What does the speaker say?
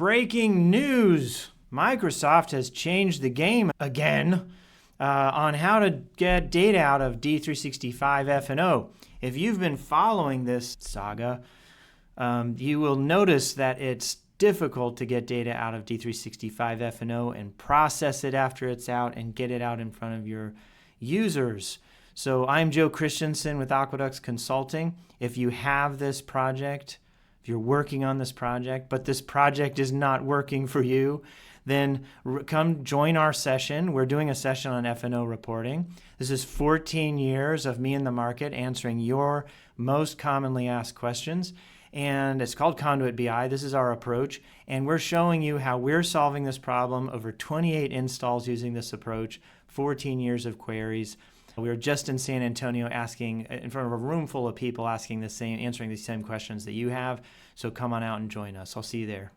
Breaking news! Microsoft has changed the game again on how to get data out of D365 F&O. If you've been following this saga, you will notice that it's difficult to get data out of D365 F&O and process it after it's out and get it out in front of your users. So I'm Joe Christensen with Aqueducts Consulting. If you have this project, if you're working on this project, but this project is not working for you, then come join our session. We're doing a session on F&O reporting. This is 14 years of me in the market answering your most commonly asked questions. And it's called Conduit BI. This is our approach. And we're showing you how we're solving this problem over 28 installs using this approach, 14 years of queries. We were just in San Antonio asking, in front of a room full of people answering the same questions that you have. So come on out and join us. I'll see you there.